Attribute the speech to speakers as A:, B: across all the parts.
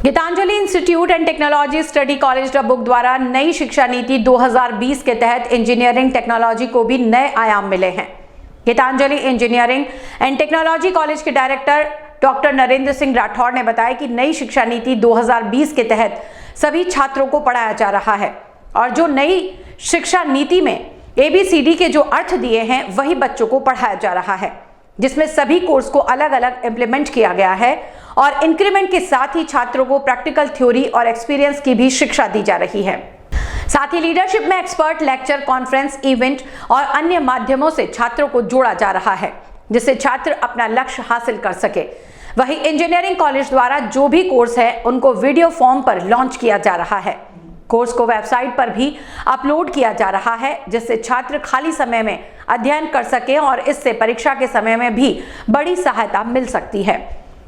A: Geetanjali institute and technology study college Dabok द्वारा नई शिक्षा नीति 2020 के तहत इंजीनियरिंग टेक्नोलॉजी को भी नए आयाम मिले हैं। Geetanjali engineering and technology college के डायरेक्टर डॉक्टर नरेंद्र सिंह राठौड़ ने बताया कि नई शिक्षा नीति 2020 के तहत सभी छात्रों को पढ़ाया जा रहा है और जो नई शिक्षा नीति में ABCD के जो अर्थ दिए हैं वही बच्चों को पढ़ाया जा रहा है, जिसमें सभी कोर्स को अलग अलग इम्प्लीमेंट किया गया है और इंक्रीमेंट के साथ ही छात्रों को प्रैक्टिकल थ्योरी और एक्सपीरियंस की भी शिक्षा दी जा रही है। साथ ही लीडरशिप में एक्सपर्ट, लेक्चर, कॉन्फ्रेंस, इवेंट और अन्य माध्यमों से छात्रों को जोड़ा जा रहा है, जिससे छात्र अपना लक्ष्य हासिल कर सके। वहीं इंजीनियरिंग कॉलेज द्वारा जो भी कोर्स है उनको वीडियो फॉर्म पर लॉन्च किया जा रहा है। कोर्स को वेबसाइट पर भी अपलोड किया जा रहा है, जिससे छात्र खाली समय में अध्ययन कर सके और इससे परीक्षा के समय में भी बड़ी सहायता मिल सकती है।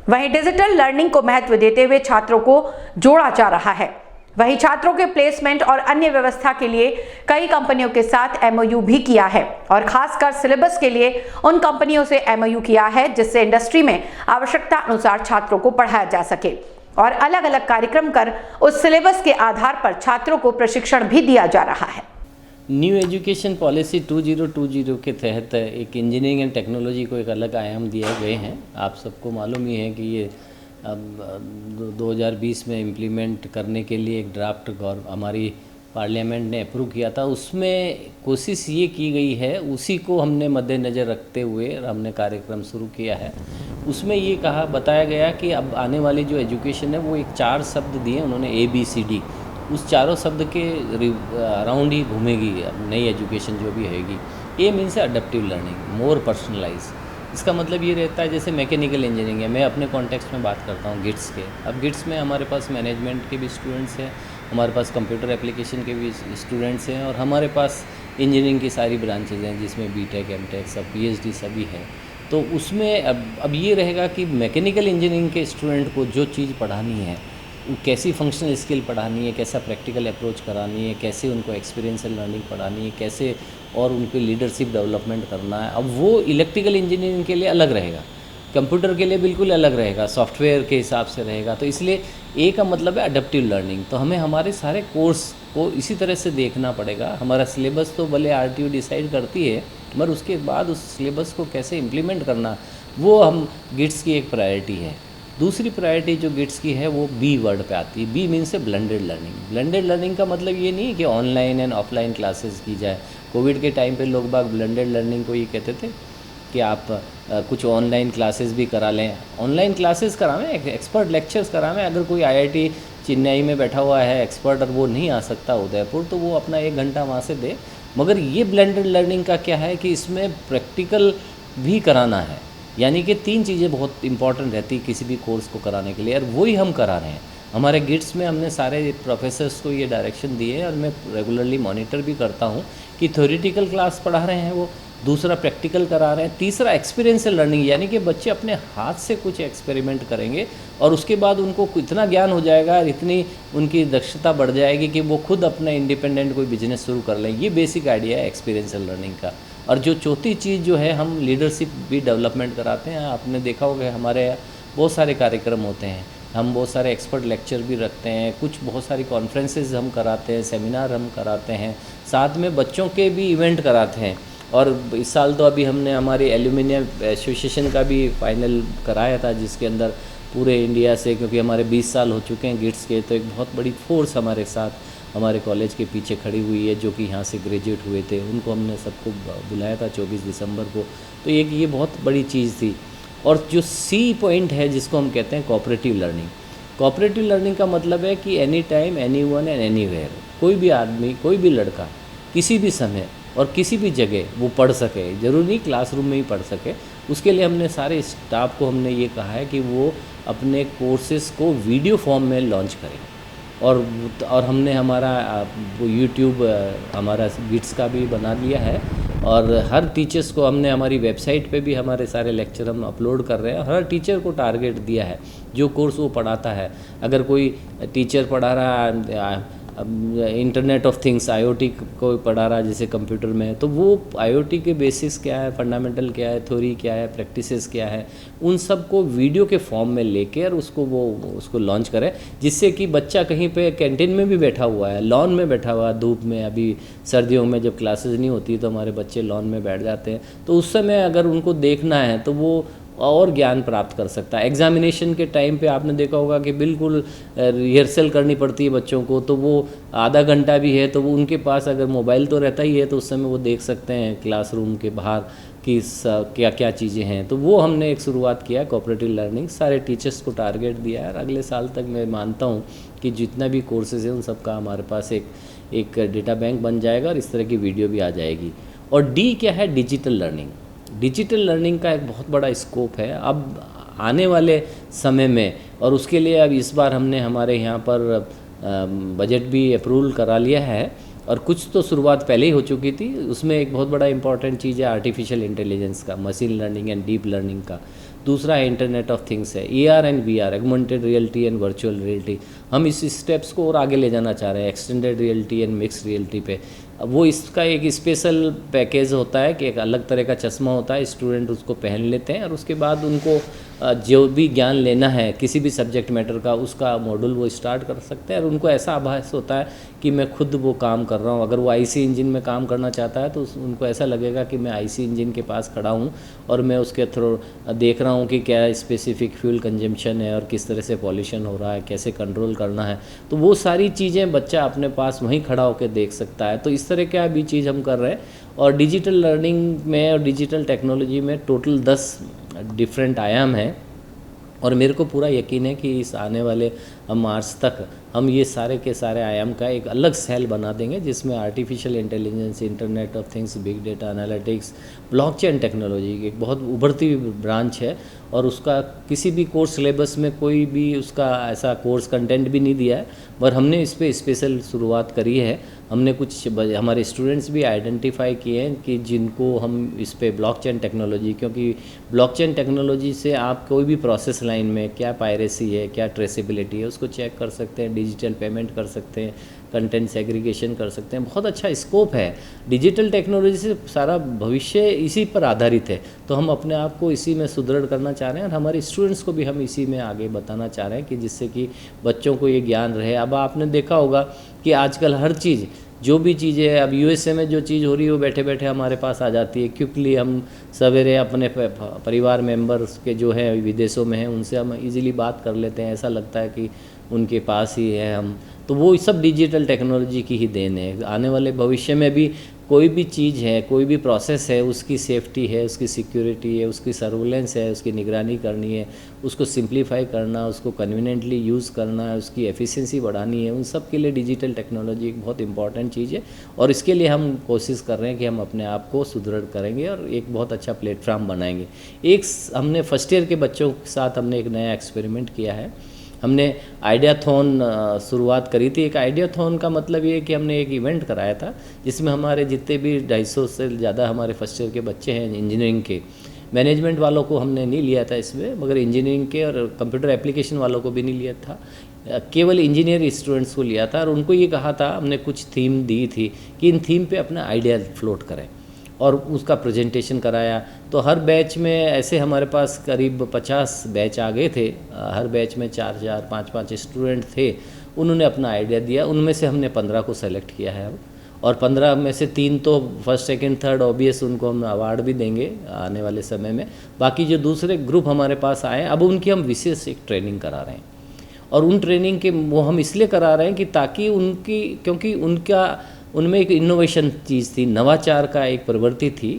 A: वहीं डिजिटल लर्निंग को महत्व देते हुए छात्रों को जोड़ा जा रहा है। वहीं छात्रों के प्लेसमेंट और अन्य व्यवस्था के लिए कई कंपनियों के साथ MOU भी किया है और खासकर सिलेबस के लिए उन कंपनियों से MOU किया है जिससे इंडस्ट्री में आवश्यकता अनुसार छात्रों को पढ़ाया जा सके और अलग अलग कार्यक्रम कर उस सिलेबस के आधार पर छात्रों को प्रशिक्षण भी दिया जा रहा है।
B: न्यू एजुकेशन पॉलिसी 2020 के तहत एक इंजीनियरिंग एंड टेक्नोलॉजी को एक अलग आयाम दिए गए हैं। आप सबको मालूम ही है कि ये अब 2020 में इम्प्लीमेंट करने के लिए एक ड्राफ्ट हमारी पार्लियामेंट ने अप्रूव किया था। उसमें कोशिश ये की गई है, उसी को हमने मद्देनज़र रखते हुए हमने कार्यक्रम शुरू किया है। उसमें ये बताया गया कि अब आने वाली जो एजुकेशन है वो एक 4 शब्द दिए उन्होंने, ABCD, उस चारों शब्द के अराउंड ही घूमेगी नई एजुकेशन जो भी होगी। A means adaptive learning, more personalize. इसका मतलब ये रहता है जैसे मैकेनिकल इंजीनियरिंग है, मैं अपने कॉन्टेक्स्ट में बात करता हूँ गिट्स के। अब गिट्स में हमारे पास मैनेजमेंट के भी स्टूडेंट्स हैं, हमारे पास कंप्यूटर एप्लीकेशन के भी स्टूडेंट्स हैं और हमारे पास इंजीनियरिंग की सारी ब्रांचेज हैं जिसमें BTech, MTech, सब PhD सभी हैं। तो उसमें अब ये रहेगा कि मैकेनिकल इंजीनियरिंग के स्टूडेंट को जो चीज़ पढ़ानी है, कैसी फंक्शनल स्किल पढ़ानी है, कैसा प्रैक्टिकल अप्रोच करानी है, कैसे उनको एक्सपीरियंशियल लर्निंग पढ़ानी है, कैसे और उनकी लीडरशिप डेवलपमेंट करना है। अब वो इलेक्ट्रिकल इंजीनियरिंग के लिए अलग रहेगा, कंप्यूटर के लिए बिल्कुल अलग रहेगा, सॉफ्टवेयर के हिसाब से रहेगा। तो इसलिए A का मतलब है अडेप्टिव लर्निंग। तो हमें हमारे सारे कोर्स को इसी तरह से देखना पड़ेगा। हमारा सिलेबस तो भले RTU डिसाइड करती है, मगर उसके बाद उस सिलेबस को कैसे इम्प्लीमेंट करना वो हम गिट्स की एक प्रायोरिटी है। दूसरी प्रायोरिटी जो गिट्स की है वो B वर्ड पे आती है। B मीन्स से ब्लेंडेड लर्निंग। ब्लेंडेड लर्निंग का मतलब ये नहीं है कि ऑनलाइन एंड ऑफलाइन क्लासेस की जाए। कोविड के टाइम पे लोग बाग ब्लेंडेड लर्निंग को ये कहते थे कि आप कुछ ऑनलाइन क्लासेस भी करा लें, ऑनलाइन क्लासेस करावें, एक्सपर्ट लेक्चर्स करावें। अगर कोई IIT चेन्नई में बैठा हुआ है एक्सपर्ट और वो नहीं आ सकता उदयपुर, तो वो अपना 1 घंटा वहाँ से दे। मगर ये ब्लेंडेड लर्निंग का क्या है कि इसमें प्रैक्टिकल भी कराना है, यानी कि 3 चीज़ें बहुत इंपॉर्टेंट रहती किसी भी कोर्स को कराने के लिए, और वही हम करा रहे हैं। हमारे गिट्स में हमने सारे प्रोफेसर्स को ये डायरेक्शन दिए और मैं रेगुलरली मॉनिटर भी करता हूँ कि थ्योरेटिकल क्लास पढ़ा रहे हैं वो, दूसरा प्रैक्टिकल करा रहे हैं, तीसरा एक्सपीरियंशियल लर्निंग, यानी कि बच्चे अपने हाथ से कुछ एक्सपेरिमेंट करेंगे और उसके बाद उनको इतना ज्ञान हो जाएगा, इतनी उनकी दक्षता बढ़ जाएगी कि वो खुद अपना इंडिपेंडेंट कोई बिजनेस शुरू कर लें। ये बेसिक आइडिया है एक्सपीरियंशियल लर्निंग का। और जो चौथी चीज़ जो है, हम लीडरशिप भी डेवलपमेंट कराते हैं। आपने देखा होगा हमारे यहाँ बहुत सारे कार्यक्रम होते हैं, हम बहुत सारे एक्सपर्ट लेक्चर भी रखते हैं, कुछ बहुत सारी कॉन्फ्रेंसेस हम कराते हैं, सेमिनार हम कराते हैं, साथ में बच्चों के भी इवेंट कराते हैं। और इस साल तो अभी हमने हमारे एल्यूमिनियम एसोसिएशन का भी फाइनल कराया था, जिसके अंदर पूरे इंडिया से, क्योंकि हमारे 20 साल हो चुके हैं गिट्स के, तो एक बहुत बड़ी फोर्स हमारे साथ हमारे कॉलेज के पीछे खड़ी हुई है, जो कि यहाँ से ग्रेजुएट हुए थे। उनको हमने सबको बुलाया था 24 दिसंबर को। तो एक ये बहुत बड़ी चीज़ थी। और जो C पॉइंट है जिसको हम कहते हैं कोऑपरेटिव लर्निंग। कोऑपरेटिव लर्निंग का मतलब है कि any time, any one and anywhere, कोई भी आदमी, कोई भी लड़का किसी भी समय और किसी भी जगह वो पढ़ सके, ज़रूरी नहीं क्लासरूम में ही पढ़ सके। उसके लिए हमने सारे स्टाफ को हमने ये कहा है कि वो अपने कोर्सेज़ को वीडियो फॉर्म में लॉन्च करें। और हमने हमारा YouTube हमारा गिट्स का भी बना लिया है और हर टीचर्स को हमने हमारी वेबसाइट पे भी हमारे सारे लेक्चर हम अपलोड कर रहे हैं। हर टीचर को टारगेट दिया है जो कोर्स वो पढ़ाता है। अगर कोई टीचर पढ़ा रहा है अब इंटरनेट ऑफ थिंग्स IoT को पढ़ा रहा जैसे कंप्यूटर में, तो वो IoT के बेसिस क्या है, फंडामेंटल क्या है, थ्योरी क्या है, प्रैक्टिसेस क्या है, उन सब को वीडियो के फॉर्म में लेके और उसको लॉन्च करें, जिससे कि बच्चा कहीं पे कैंटीन में भी बैठा हुआ है, लॉन में बैठा हुआ है, धूप में, अभी सर्दियों में जब क्लासेस नहीं होती तो हमारे बच्चे लॉन में बैठ जाते हैं, तो उस समय अगर उनको देखना है तो वो और ज्ञान प्राप्त कर सकता है। एग्जामिनेशन के टाइम पे आपने देखा होगा कि बिल्कुल रिहर्सल करनी पड़ती है बच्चों को, तो वो आधा घंटा भी है तो वो उनके पास अगर मोबाइल तो रहता ही है, तो उस समय वो देख सकते हैं क्लासरूम के बाहर कि क्या क्या चीज़ें हैं। तो वो हमने एक शुरुआत किया है कोऑपरेटिव लर्निंग, सारे टीचर्स को टारगेट दिया है और अगले साल तक मैं मानता हूँ कि जितना भी कोर्सेज हैं उन सब का हमारे पास एक डेटा बैंक बन जाएगा और इस तरह की वीडियो भी आ जाएगी। और डी क्या है, डिजिटल लर्निंग। डिजिटल लर्निंग का एक बहुत बड़ा स्कोप है अब आने वाले समय में, और उसके लिए अब इस बार हमने हमारे यहाँ पर बजट भी अप्रूवल करा लिया है और कुछ तो शुरुआत पहले ही हो चुकी थी। उसमें एक बहुत बड़ा इंपॉर्टेंट चीज़ है आर्टिफिशियल इंटेलिजेंस का, machine learning and deep learning का। दूसरा है इंटरनेट ऑफ थिंग्स है, AR and VR, augmented reality and virtual reality. हम इस स्टेप्स को और आगे ले जाना चाह रहे हैं, extended reality and mix reality पे। अब वो इसका एक स्पेशल पैकेज होता है कि एक अलग तरह का चश्मा होता है, स्टूडेंट उसको पहन लेते हैं और उसके बाद उनको जो भी ज्ञान लेना है किसी भी सब्जेक्ट मैटर का, उसका मॉड्यूल वो स्टार्ट कर सकते हैं और उनको ऐसा आभास होता है कि मैं खुद वो काम कर रहा हूँ। अगर वो IC इंजन में काम करना चाहता है तो उनको ऐसा लगेगा कि मैं IC इंजन के पास खड़ा हूँ और मैं उसके थ्रू देख रहा हूँ कि क्या स्पेसिफिक फ्यूल कंजम्पशन है और किस तरह से पॉल्यूशन हो रहा है, कैसे कंट्रोल करना है। तो वो सारी चीज़ें बच्चा अपने पास वहीं खड़ा होकर देख सकता है। तो इस तरह का भी चीज़ हम कर रहे हैं। और डिजिटल लर्निंग में और डिजिटल टेक्नोलॉजी में टोटल 10 डिफरेंट आयाम हैं और मेरे को पूरा यकीन है कि इस आने वाले मार्च तक हम ये सारे के सारे आयाम का एक अलग सेल बना देंगे, जिसमें artificial intelligence, internet of things, big data analytics, blockchain technology एक बहुत उभरती हुई ब्रांच है और उसका किसी भी कोर्स सिलेबस में कोई भी उसका ऐसा कोर्स कंटेंट भी नहीं दिया है, पर हमने इस पर स्पेशल शुरुआत करी है। हमने कुछ हमारे स्टूडेंट्स भी आइडेंटिफाई किए हैं कि जिनको हम इस पे ब्लॉकचेन टेक्नोलॉजी, क्योंकि ब्लॉकचेन टेक्नोलॉजी से आप कोई भी प्रोसेस लाइन में क्या पायरेसी है, क्या ट्रेसेबिलिटी है, उसको चेक कर सकते हैं, डिजिटल पेमेंट कर सकते हैं, कंटेंट सेग्रीगेशन कर सकते हैं। बहुत अच्छा स्कोप है। डिजिटल टेक्नोलॉजी से सारा भविष्य इसी पर आधारित है, तो हम अपने आप को इसी में सुदृढ़ करना चाह रहे हैं और हमारे स्टूडेंट्स को भी हम इसी में आगे बताना चाह रहे हैं कि जिससे कि बच्चों को ये ज्ञान रहे। अब आपने देखा होगा कि आजकल हर चीज़, जो भी चीज़ें अब USA में जो चीज़ हो रही है वो बैठे बैठे हमारे पास आ जाती है। क्विकली हम सवेरे अपने परिवार मेंबर्स के जो हैं विदेशों में हैं उनसे हम इजीली बात कर लेते हैं, ऐसा लगता है कि उनके पास ही है हम। तो वो सब डिजिटल टेक्नोलॉजी की ही देन है। आने वाले भविष्य में भी कोई भी चीज़ है, कोई भी प्रोसेस है, उसकी सेफ्टी है, उसकी सिक्योरिटी है, उसकी सर्विलेंस है, उसकी निगरानी करनी है, उसको सिंप्लीफाई करना, उसको कन्वीनियंटली यूज़ करना है, उसकी एफिशिएंसी बढ़ानी है, उन सब के लिए डिजिटल टेक्नोलॉजी एक बहुत इंपॉर्टेंट चीज़ है। और इसके लिए हम कोशिश कर रहे हैं कि हम अपने आप को सुदृढ़ करेंगे और एक बहुत अच्छा प्लेटफॉर्म बनाएंगे। हमने फर्स्ट ईयर के बच्चों के साथ हमने एक नया एक्सपेरिमेंट किया है। हमने आइडियाथॉन शुरुआत करी थी। एक आइडियाथॉन का मतलब ये है कि हमने एक इवेंट कराया था जिसमें हमारे जितने भी 250 से ज़्यादा हमारे फर्स्ट ईयर के बच्चे हैं इंजीनियरिंग के, मैनेजमेंट वालों को हमने नहीं लिया था इसमें, मगर इंजीनियरिंग के और कंप्यूटर एप्लीकेशन वालों को भी नहीं लिया था, केवल इंजीनियर स्टूडेंट्स को लिया था। और उनको ये कहा था, हमने कुछ थीम दी थी कि इन थीम पे अपना आइडिया फ्लोट करें और उसका प्रेजेंटेशन कराया। तो हर बैच में ऐसे हमारे पास करीब 50 बैच आ गए थे, हर बैच में 4-4, 5-5 स्टूडेंट थे। उन्होंने अपना आइडिया दिया, उनमें से हमने 15 को सेलेक्ट किया है अब, और 15 में से 3 तो फर्स्ट सेकंड थर्ड ऑब्वियस उनको हम अवार्ड भी देंगे आने वाले समय में। बाकी जो दूसरे ग्रुप हमारे पास आए, अब उनकी हम विशेष एक ट्रेनिंग करा रहे हैं। और उन ट्रेनिंग के वो हम इसलिए करा रहे हैं कि ताकि क्योंकि उनमें एक इनोवेशन चीज़ थी, नवाचार का एक प्रवृत्ति थी,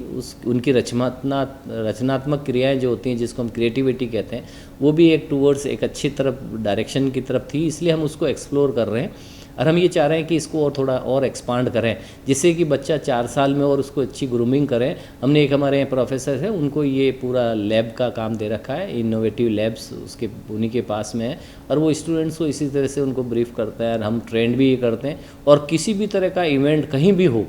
B: उनकी रचनात्मक क्रियाएं जो होती हैं जिसको हम क्रिएटिविटी कहते हैं, वो भी एक टूवर्ड्स एक अच्छी तरफ डायरेक्शन की तरफ थी। इसलिए हम उसको एक्सप्लोर कर रहे हैं और हम ये चाह रहे हैं कि इसको और थोड़ा और एक्सपांड करें, जिससे कि बच्चा 4 साल में और उसको अच्छी ग्रूमिंग करें। हमने एक हमारे यहाँ प्रोफेसर है, उनको ये पूरा लैब का काम दे रखा है, इनोवेटिव लैब्स उसके उन्हीं के पास में है, और वो स्टूडेंट्स को इसी तरह से उनको ब्रीफ करता है और हम ट्रेंड भी ये करते हैं। और किसी भी तरह का इवेंट कहीं भी हो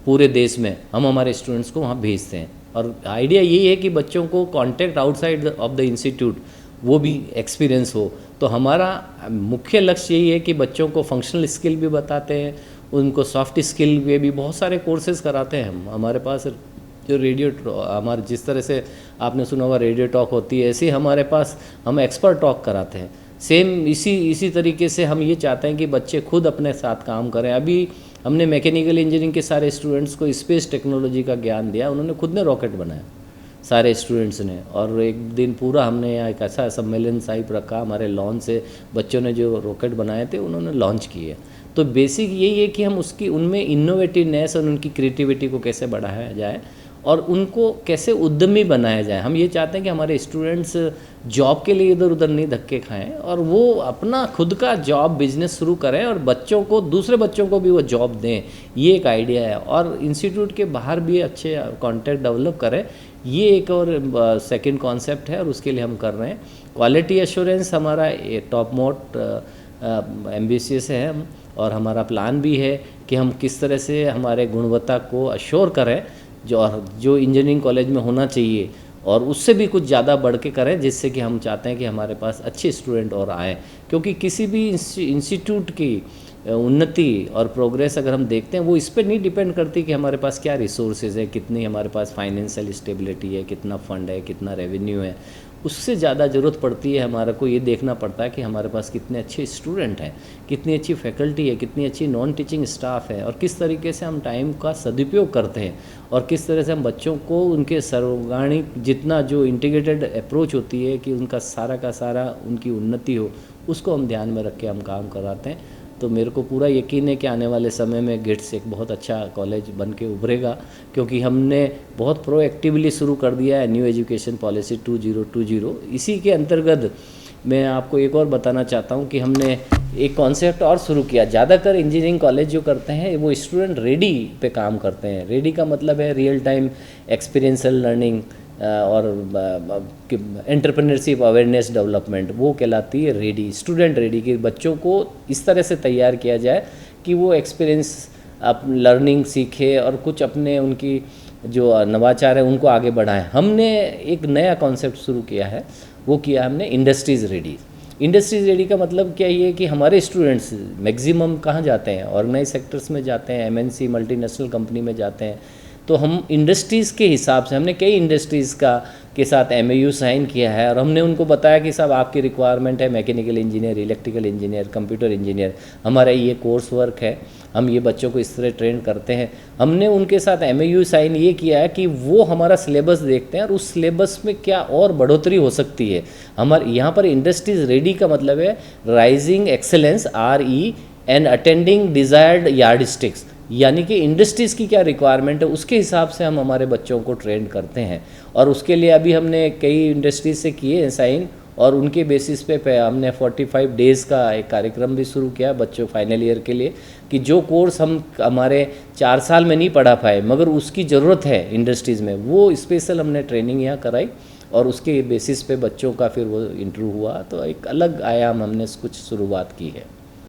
B: पूरे देश में, हम हमारे स्टूडेंट्स को वहाँ भेजते हैं। और आइडिया यही है कि बच्चों को contact outside of the institute वो भी एक्सपीरियंस हो, तो हमारा मुख्य लक्ष्य यही है कि बच्चों को फंक्शनल स्किल भी बताते हैं, उनको सॉफ्ट स्किल पे भी बहुत सारे कोर्सेज कराते हैं हम। हमारे पास जो हमारे जिस तरह से आपने सुना होगा रेडियो टॉक होती है, ऐसे ही हमारे पास हम एक्सपर्ट टॉक कराते हैं। सेम इसी तरीके से हम ये चाहते हैं कि बच्चे खुद अपने साथ काम करें। अभी हमने मैकेनिकल इंजीनियरिंग के सारे स्टूडेंट्स को स्पेस टेक्नोलॉजी का ज्ञान दिया, उन्होंने खुद ने रॉकेट बनाया सारे स्टूडेंट्स ने। और एक दिन पूरा हमने यहाँ एक ऐसा सम्मेलन टाइप रखा, हमारे लॉन से बच्चों ने जो रॉकेट बनाए थे उन्होंने लॉन्च किए। तो बेसिक यही है कि हम उनमें इनोवेटिवनेस और उनकी क्रिएटिविटी को कैसे बढ़ाया जाए और उनको कैसे उद्यमी बनाया जाए। हम ये चाहते हैं कि हमारे स्टूडेंट्स जॉब के लिए इधर उधर नहीं धक्के खाएं और वो अपना खुद का जॉब बिजनेस शुरू करें और बच्चों को, दूसरे बच्चों को भी वो जॉब दें। ये एक आइडिया है और इंस्टीट्यूट के बाहर भी अच्छे कॉन्टैक्ट डेवलप करें। ये एक और सेकंड कॉन्सेप्ट है और उसके लिए हम कर रहे हैं। क्वालिटी एश्योरेंस हमारा टॉप मोस्ट एम्बिशियस है हम, और हमारा प्लान भी है कि हम किस तरह से हमारे गुणवत्ता को अश्योर करें जो इंजीनियरिंग कॉलेज में होना चाहिए और उससे भी कुछ ज़्यादा बढ़ के करें, जिससे कि हम चाहते हैं कि हमारे पास अच्छे स्टूडेंट और आएँ। क्योंकि किसी भी इंस्टीट्यूट की उन्नति और प्रोग्रेस अगर हम देखते हैं वो इस पर नहीं डिपेंड करती कि हमारे पास क्या रिसोर्सेज है, कितनी हमारे पास फाइनेंशियल स्टेबिलिटी है, कितना फंड है, कितना रेवेन्यू है। उससे ज़्यादा ज़रूरत पड़ती है हमारे को ये देखना पड़ता है कि हमारे पास कितने अच्छे स्टूडेंट हैं, कितनी अच्छी फैकल्टी है, कितनी अच्छी नॉन टीचिंग स्टाफ है और किस तरीके से हम टाइम का सदुपयोग करते हैं और किस तरह से हम बच्चों को उनके सर्वांगीण जितना जो इंटीग्रेटेड अप्रोच होती है कि उनका सारा का सारा उनकी उन्नति हो, उसको हम ध्यान में रख के हम काम कराते हैं। तो मेरे को पूरा यकीन है कि आने वाले समय में गिट्स एक बहुत अच्छा कॉलेज बन के उभरेगा, क्योंकि हमने बहुत प्रोएक्टिवली शुरू कर दिया है न्यू एजुकेशन पॉलिसी 2020। इसी के अंतर्गत मैं आपको एक और बताना चाहता हूं कि हमने एक कॉन्सेप्ट और शुरू किया। ज़्यादातर इंजीनियरिंग कॉलेज जो करते हैं वो स्टूडेंट रेडी पे काम करते हैं। रेडी का मतलब है रियल टाइम एक्सपीरियंशियल लर्निंग और एंटरप्रेन्योरशिप अवेयरनेस डेवलपमेंट, वो कहलाती है रेडी। स्टूडेंट रेडी के बच्चों को इस तरह से तैयार किया जाए कि वो एक्सपीरियंस लर्निंग सीखे और कुछ अपने उनकी जो नवाचार है उनको आगे बढ़ाएं। हमने एक नया कॉन्सेप्ट शुरू किया है, वो किया हमने इंडस्ट्रीज़ रेडी। इंडस्ट्रीज़ रेडी का मतलब क्या ये कि हमारे स्टूडेंट्स मैक्सिमम कहाँ जाते हैं, ऑर्गेनाइज सेक्टर्स में जाते हैं, MNC मल्टीनेशनल कंपनी में जाते हैं। तो हम इंडस्ट्रीज़ के हिसाब से हमने कई इंडस्ट्रीज़ के साथ MAU साइन किया है और हमने उनको बताया कि साहब आपकी रिक्वायरमेंट है mechanical engineer, electrical engineer, computer engineer, हमारा ये कोर्स वर्क है, हम ये बच्चों को इस तरह ट्रेन करते हैं। हमने उनके साथ MAU साइन ये किया है कि वो हमारा सिलेबस देखते हैं और उस सिलेबस में क्या और बढ़ोतरी हो सकती है। हमारे यहाँ पर इंडस्ट्रीज़ रेडी का मतलब है rising excellence RE and attending desired yardsticks, यानी कि इंडस्ट्रीज़ की क्या रिक्वायरमेंट है उसके हिसाब से हम हमारे बच्चों को ट्रेन करते हैं। और उसके लिए अभी हमने कई इंडस्ट्रीज से किए हैं साइन और उनके बेसिस पे हमने 45 डेज़ का एक कार्यक्रम भी शुरू किया बच्चों फाइनल ईयर के लिए, कि जो कोर्स हम हमारे 4 साल में नहीं पढ़ा पाए मगर उसकी ज़रूरत है इंडस्ट्रीज़ में, वो स्पेशल हमने ट्रेनिंग यहाँ कराई और उसके बेसिस पे बच्चों का फिर वो इंटरव्यू हुआ। तो एक अलग आयाम हमने कुछ शुरुआत की है।